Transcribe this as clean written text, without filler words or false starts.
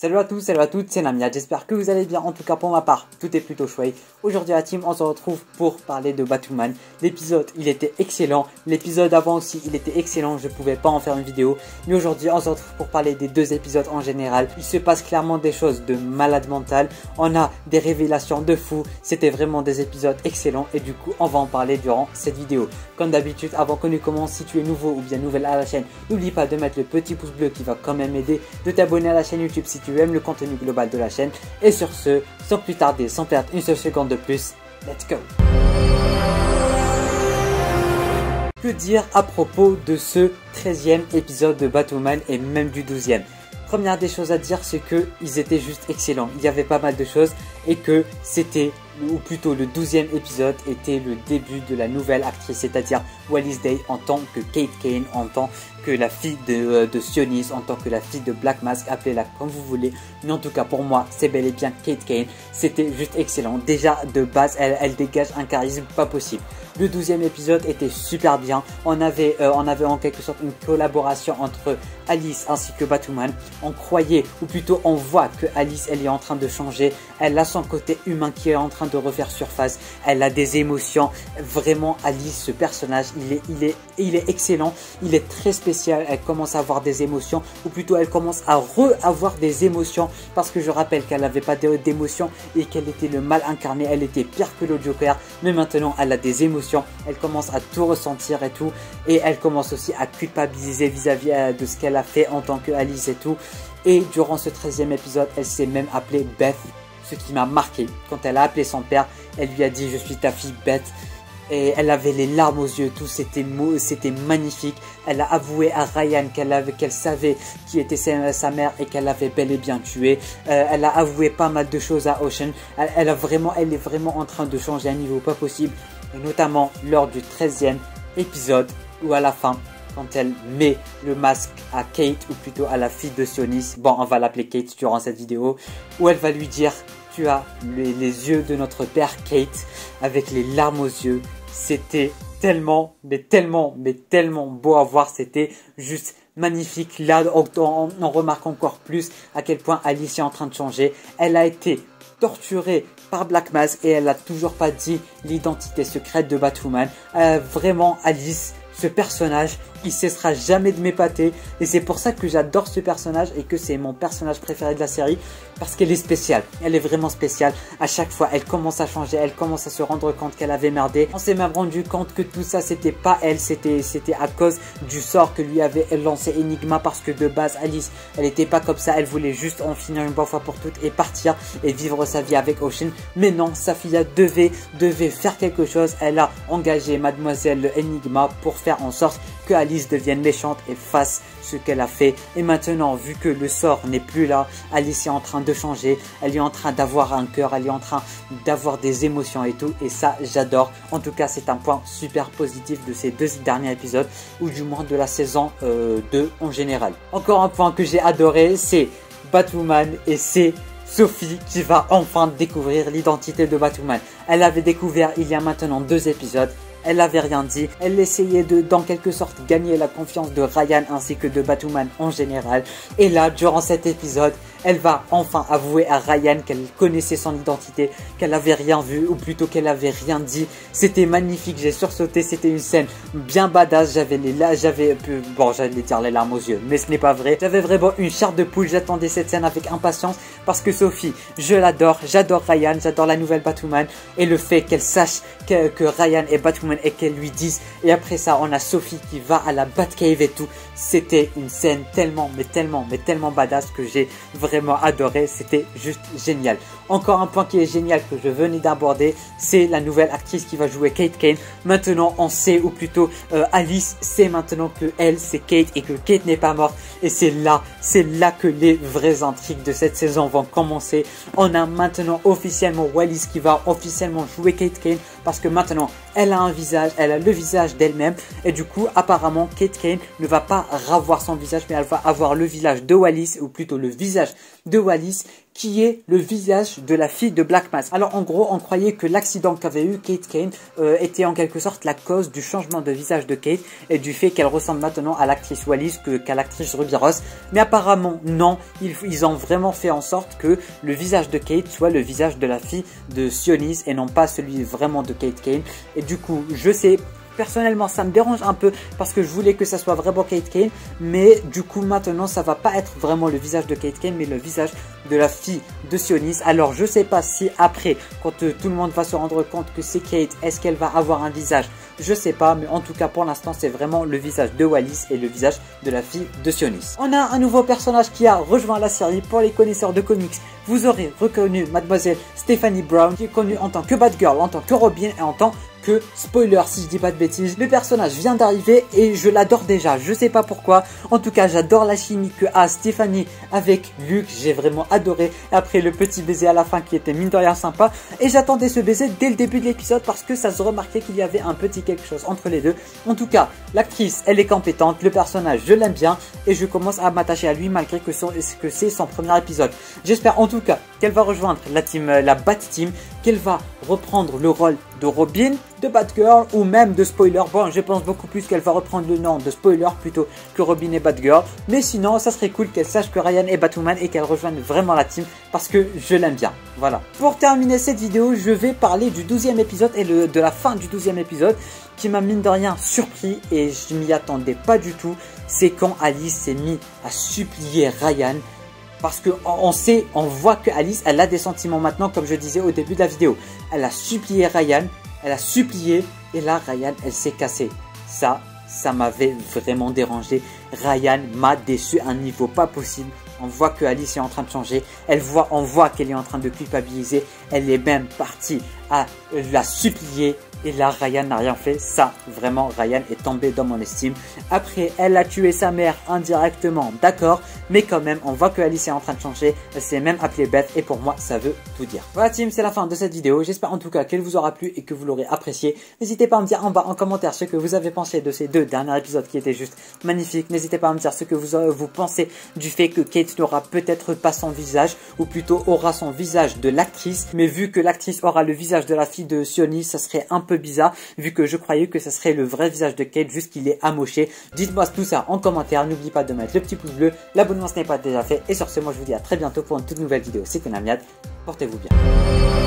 Salut à tous, salut à toutes, c'est Lamia, j'espère que vous allez bien, en tout cas pour ma part, tout est plutôt chouette. Aujourd'hui la team, on se retrouve pour parler de Batwoman. L'épisode, il était excellent, l'épisode avant aussi, il était excellent, je pouvais pas en faire une vidéo. Mais aujourd'hui, on se retrouve pour parler des deux épisodes en général. Il se passe clairement des choses de malade mental, on a des révélations de fou, c'était vraiment des épisodes excellents et du coup, on va en parler durant cette vidéo. Comme d'habitude, avant qu'on ne commence, si tu es nouveau ou bien nouvelle à la chaîne, n'oublie pas de mettre le petit pouce bleu qui va quand même aider, de t'abonner à la chaîne YouTube si tu aimes le contenu global de la chaîne. Et sur ce, sans plus tarder, sans perdre une seule seconde de plus, let's go! Que dire à propos de ce 13e épisode de Batwoman et même du 12e? Première des choses à dire, c'est que ils étaient juste excellents. Il y avait pas mal de choses et que c'était, ou plutôt le 12e épisode était le début de la nouvelle actrice, c'est-à-dire Wallis Day en tant que Kate Kane, en tant que la fille de Sionis, en tant que la fille de Black Mask, appelez-la comme vous voulez. Mais en tout cas pour moi, c'est bel et bien Kate Kane. C'était juste excellent. Déjà de base, elle dégage un charisme pas possible. Le 12e épisode était super bien. On avait en quelque sorte une collaboration entre Alice ainsi que Batwoman. On croyait, ou plutôt on voit que Alice, elle est en train de changer. Elle a son côté humain qui est en train de refaire surface. Elle a des émotions. Vraiment, Alice, ce personnage, il est excellent. Il est très spécial. Elle commence à avoir des émotions, ou plutôt elle commence à avoir des émotions, parce que je rappelle qu'elle n'avait pas d'émotions et qu'elle était le mal incarné. Elle était pire que le Joker, mais maintenant elle a des émotions. Elle commence à tout ressentir et tout, et elle commence aussi à culpabiliser vis-à-vis de ce qu'elle a fait en tant que Alice et tout. Et durant ce 13e épisode, elle s'est même appelée Beth, ce qui m'a marqué. Quand elle a appelé son père, elle lui a dit: je suis ta fille Beth. Et elle avait les larmes aux yeux, tout, c'était magnifique. Elle a avoué à Ryan qu'elle savait qui était sa mère et qu'elle l'avait bel et bien tué. Elle a avoué pas mal de choses à Ocean. Elle est vraiment en train de changer à un niveau pas possible. Et notamment lors du 13e épisode, où à la fin, quand elle met le masque à Kate, ou plutôt à la fille de Sionis, bon, on va l'appeler Kate durant cette vidéo, où elle va lui dire: tu as les yeux de notre père Kate, avec les larmes aux yeux. C'était tellement beau à voir, c'était juste magnifique. Là, on remarque encore plus à quel point Alice est en train de changer. Elle a été torturée par Black Mask et elle n'a toujours pas dit l'identité secrète de Batwoman. Vraiment, Alice, ce personnage, il cessera jamais de m'épater, et c'est pour ça que j'adore ce personnage et que c'est mon personnage préféré de la série, parce qu'elle est spéciale. Elle est vraiment spéciale. À chaque fois, elle commence à changer, elle commence à se rendre compte qu'elle avait merdé. On s'est même rendu compte que tout ça, c'était pas elle, c'était à cause du sort que lui avait lancé Enigma, parce que de base, Alice, elle était pas comme ça. Elle voulait juste en finir une bonne fois pour toutes et partir et vivre sa vie avec Ocean. Mais non, sa fille devait faire quelque chose. Elle a engagé Mademoiselle Enigma pour faire en sorte que Alice devienne méchante et fasse ce qu'elle a fait. Et maintenant, vu que le sort n'est plus là, Alice est en train de changer, elle est en train d'avoir un cœur, elle est en train d'avoir des émotions et tout, et ça j'adore. En tout cas, c'est un point super positif de ces deux derniers épisodes, ou du moins de la saison 2 en général. Encore un point que j'ai adoré, c'est Batwoman, et c'est Sophie qui va enfin découvrir l'identité de Batwoman. Elle avait découvert il y a maintenant 2 épisodes. Elle n'avait rien dit, elle essayait de, dans quelque sorte, gagner la confiance de Ryan ainsi que de Batwoman en général. Et là, durant cet épisode, elle va enfin avouer à Ryan qu'elle connaissait son identité, qu'elle n'avait rien vu, ou plutôt qu'elle n'avait rien dit. C'était magnifique, j'ai sursauté, c'était une scène bien badass. J'allais dire les larmes aux yeux, mais ce n'est pas vrai. J'avais vraiment une chair de poule, j'attendais cette scène avec impatience, parce que Sophie, je l'adore, j'adore Ryan, j'adore la nouvelle Batwoman, et le fait qu'elle sache que Ryan est Batwoman et qu'elle lui dise, et après ça on a Sophie qui va à la Batcave et tout. C'était une scène tellement badass que j'ai vraiment adoré, c'était juste génial. Encore un point qui est génial que je venais d'aborder, c'est la nouvelle actrice qui va jouer Kate Kane. Maintenant on sait, ou plutôt Alice sait maintenant que elle c'est Kate et que Kate n'est pas morte, et c'est là que les vraies intrigues de cette saison vont commencer. On a maintenant officiellement Wallis qui va officiellement jouer Kate Kane, parce que maintenant elle a un visage, elle a le visage d'elle-même et du coup apparemment Kate Kane ne va pas revoir son visage mais elle va avoir le visage de Wallis, ou plutôt le visage de Wallis qui est le visage de la fille de Black Mask. Alors en gros on croyait que l'accident qu'avait eu Kate Kane était en quelque sorte la cause du changement de visage de Kate et du fait qu'elle ressemble maintenant à l'actrice Wallis qu'à l'actrice Ruby Rose, mais apparemment non, ils ont vraiment fait en sorte que le visage de Kate soit le visage de la fille de Sionis et non pas celui vraiment de Kate Kane. Et du coup je sais, personnellement ça me dérange un peu parce que je voulais que ça soit vraiment Kate Kane, mais du coup maintenant ça va pas être vraiment le visage de Kate Kane mais le visage de la fille de Sionis. Alors je sais pas si après quand tout le monde va se rendre compte que c'est Kate, est-ce qu'elle va avoir un visage, je sais pas, mais en tout cas pour l'instant c'est vraiment le visage de Wallis et le visage de la fille de Sionis. On a un nouveau personnage qui a rejoint la série. Pour les connaisseurs de comics, vous aurez reconnu mademoiselle Stephanie Brown qui est connue en tant que Batgirl, en tant que Robin et en tant que, spoiler si je dis pas de bêtises, le personnage vient d'arriver et je l'adore déjà, je sais pas pourquoi. En tout cas j'adore la chimie que a Stephanie avec Luke, j'ai vraiment adoré. Après le petit baiser à la fin qui était mine de rien sympa, et j'attendais ce baiser dès le début de l'épisode parce que ça se remarquait qu'il y avait un petit quelque chose entre les deux. En tout cas l'actrice elle est compétente, le personnage je l'aime bien et je commence à m'attacher à lui malgré que c'est son premier épisode. J'espère en tout cas qu'elle va rejoindre la team, la Bat Team, qu'elle va reprendre le rôle de Robin, de Batgirl ou même de Spoiler. Bon, je pense beaucoup plus qu'elle va reprendre le nom de Spoiler plutôt que Robin et Batgirl. Mais sinon, ça serait cool qu'elle sache que Ryan est Batwoman et qu'elle rejoigne vraiment la team parce que je l'aime bien. Voilà. Pour terminer cette vidéo, je vais parler du 12e épisode et de la fin du 12e épisode qui m'a mine de rien surpris et je m'y attendais pas du tout. C'est quand Alice s'est mise à supplier Ryan. Parce que on voit que Alice, elle a des sentiments maintenant, comme je disais au début de la vidéo. Elle a supplié Ryan, elle a supplié, et là Ryan, elle s'est cassée. Ça m'avait vraiment dérangé. Ryan m'a déçu à un niveau pas possible. On voit que Alice est en train de changer. On voit qu'elle est en train de culpabiliser. Elle est même partie à la supplier. Et là, Ryan n'a rien fait. Ça, vraiment, Ryan est tombé dans mon estime. Après, elle a tué sa mère indirectement, d'accord. Mais quand même, on voit que Alice est en train de changer. Elle s'est même appelée Beth. Et pour moi, ça veut tout dire. Voilà, team, c'est la fin de cette vidéo. J'espère en tout cas qu'elle vous aura plu et que vous l'aurez apprécié. N'hésitez pas à me dire en bas en commentaire ce que vous avez pensé de ces deux derniers épisodes qui étaient juste magnifiques. N'hésitez pas à me dire ce que vous pensez du fait que Kate n'aura peut-être pas son visage, ou plutôt aura son visage de l'actrice. Mais vu que l'actrice aura le visage de la fille de Sionis, ça serait un peu bizarre, vu que je croyais que ça serait le vrai visage de Kate, juste qu'il est amoché. Dites-moi tout ça en commentaire, n'oubliez pas de mettre le petit pouce bleu, l'abonnement ce n'est pas déjà fait, et sur ce moi je vous dis à très bientôt pour une toute nouvelle vidéo. C'était Namiad, portez-vous bien.